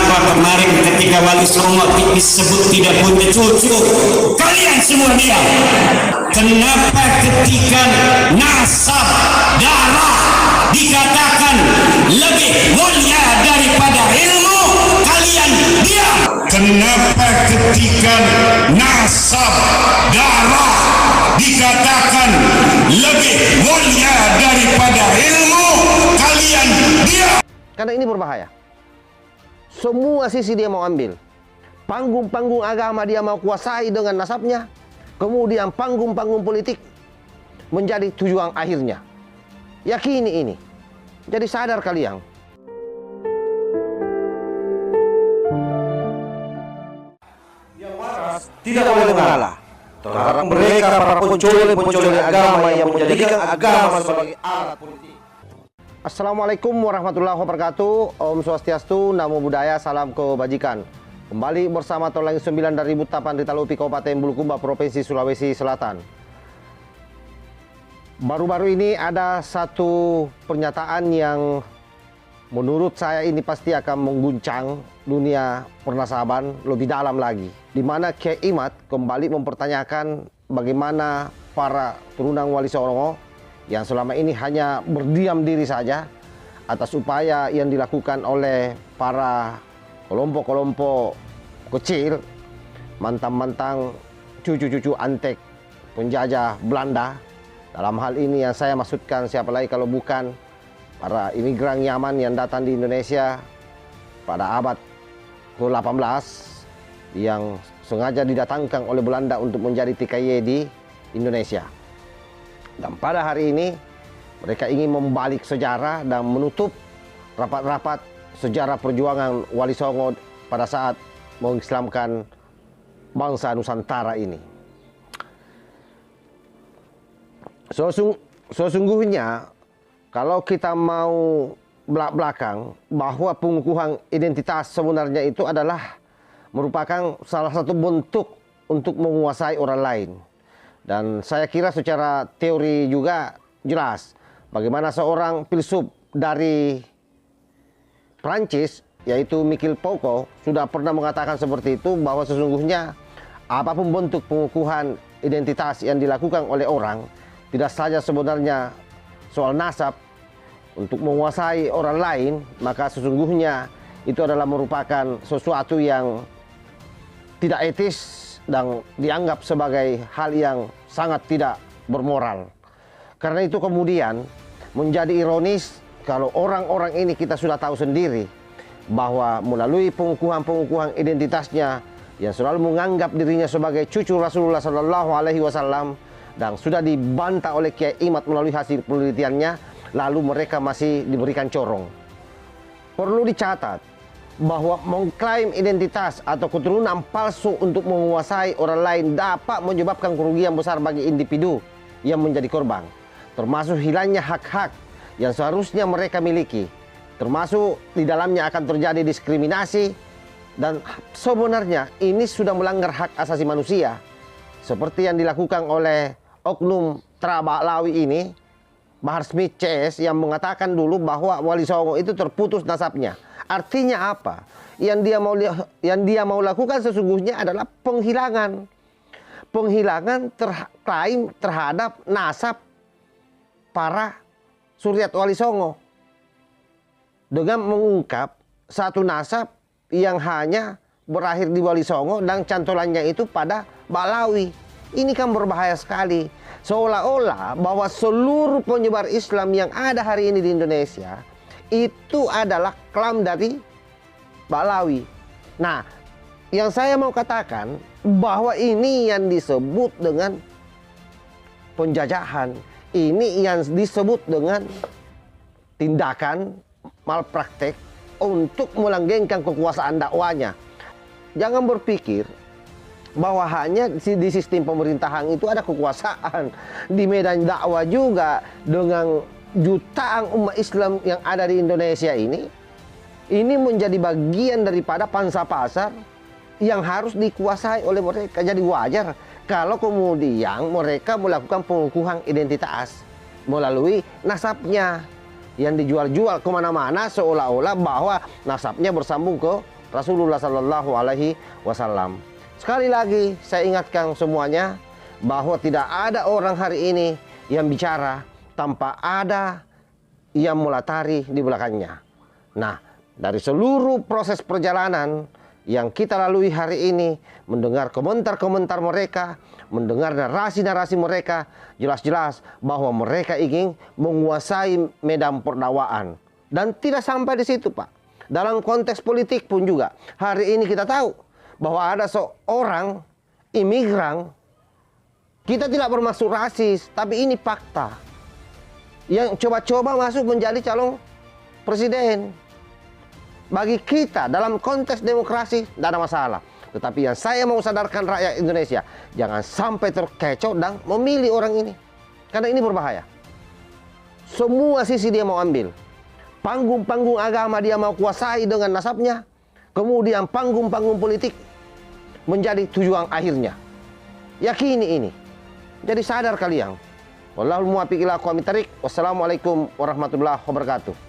kenapa kemarin ketika Wali Songo disebut tidak punya cucu, kalian semua diam? Kenapa ketika nasab darah dikatakan lebih mulia daripada ilmu, kalian diam? Kenapa ketika nasab darah dikatakan lebih mulia daripada ilmu, kalian diam? Karena ini berbahaya. Semua sisi dia mau ambil. Panggung-panggung agama dia mau kuasai dengan nasabnya. Kemudian panggung-panggung politik menjadi tujuan akhirnya. Yakini ini. Jadi sadar kalian. Yang waras tidak boleh mengalah terhadap mereka para pencuri agama yang menjadikan agama sebagai alat politik. Assalamualaikum warahmatullahi wabarakatuh. Om Swastiastu, Namo Buddhaya, salam kebajikan. Kembali bersama Tolang 9 dari Butapan Ritalupi, Kabupaten Bulukumba, Provinsi Sulawesi Selatan. Baru-baru ini ada satu pernyataan yang menurut saya ini pasti akan mengguncang dunia pernasaban lebih dalam lagi. Di mana Kiai Imad kembali mempertanyakan bagaimana para turunan Wali Songo yang selama ini hanya berdiam diri saja atas upaya yang dilakukan oleh para kelompok-kelompok kecil, mantan-mantan cucu-cucu antek penjajah Belanda. Dalam hal ini yang saya maksudkan siapa lagi kalau bukan para imigran Yaman yang datang di Indonesia pada abad ke-18 yang sengaja didatangkan oleh Belanda untuk menjadi TKY di Indonesia. Dan pada hari ini mereka ingin membalik sejarah dan menutup rapat-rapat sejarah perjuangan Wali Songo pada saat mengislamkan bangsa Nusantara ini. Sesungguhnya kalau kita mau belak-belakang bahwa pengukuhan identitas sebenarnya itu adalah merupakan salah satu bentuk untuk menguasai orang lain. Dan saya kira secara teori juga jelas bagaimana seorang filsuf dari Prancis yaitu Michel Foucault sudah pernah mengatakan seperti itu, bahwa sesungguhnya apapun bentuk pengukuhan identitas yang dilakukan oleh orang, tidak saja sebenarnya soal nasab untuk menguasai orang lain, maka sesungguhnya itu adalah merupakan sesuatu yang tidak etis dan dianggap sebagai hal yang sangat tidak bermoral. Karena itu kemudian menjadi ironis kalau orang-orang ini kita sudah tahu sendiri bahwa melalui pengukuhan identitasnya yang selalu menganggap dirinya sebagai cucu Rasulullah SAW dan sudah dibantah oleh Kiai Imad melalui hasil penelitiannya, lalu mereka masih diberikan corong. Perlu dicatat bahwa mengklaim identitas atau keturunan palsu untuk menguasai orang lain dapat menyebabkan kerugian besar bagi individu yang menjadi korban, termasuk hilangnya hak-hak yang seharusnya mereka miliki, termasuk di dalamnya akan terjadi diskriminasi, dan sebenarnya ini sudah melanggar hak asasi manusia seperti yang dilakukan oleh oknum Trabalawi ini, Bahar Smith CS, yang mengatakan dulu bahwa Wali Songo itu terputus nasabnya. Artinya apa? Yang dia mau lakukan sesungguhnya adalah penghilangan klaim terhadap nasab para Suryat Wali Songo dengan mengungkap satu nasab yang hanya berakhir di Wali Songo dan cantolannya itu pada Balawi. Ini kan berbahaya sekali. Seolah-olah bahwa seluruh penyebar Islam yang ada hari ini di Indonesia itu adalah klaim dari Balawi. Nah, yang saya mau katakan bahwa ini yang disebut dengan penjajahan, ini yang disebut dengan tindakan malpraktek untuk melanggengkan kekuasaan dakwanya. Jangan berpikir bahwa hanya di sistem pemerintahan itu ada kekuasaan. Di medan dakwah juga dengan jutaan umat Islam yang ada di Indonesia ini menjadi bagian daripada pangsa pasar yang harus dikuasai oleh mereka. Jadi wajar kalau kemudian mereka melakukan pengukuhan identitas melalui nasabnya yang dijual-jual kemana-mana, seolah-olah bahwa nasabnya bersambung ke Rasulullah Sallallahu Alaihi Wasallam. Sekali lagi saya ingatkan semuanya bahwa tidak ada orang hari ini yang bicara tanpa ada yang melatari di belakangnya. Nah, dari seluruh proses perjalanan yang kita lalui hari ini, mendengar komentar-komentar mereka, mendengar narasi-narasi mereka, jelas-jelas bahwa mereka ingin menguasai medan perdakwaan. Dan tidak sampai di situ, Pak. Dalam konteks politik pun juga, hari ini kita tahu bahwa ada seorang imigran, kita tidak bermaksud rasis, tapi ini fakta, yang coba-coba masuk menjadi calon presiden. Bagi kita dalam konteks demokrasi tidak ada masalah. Tetapi yang saya mau sadarkan rakyat Indonesia, jangan sampai terkecoh dan memilih orang ini. Karena ini berbahaya. Semua sisi dia mau ambil. Panggung-panggung agama dia mau kuasai dengan nasabnya. Kemudian panggung-panggung politik menjadi tujuan akhirnya. Yakini ini. Jadi sadar kalian. Wallahul muwaffiq ila aqwamit thariq. Wassalamualaikum warahmatullahi wabarakatuh.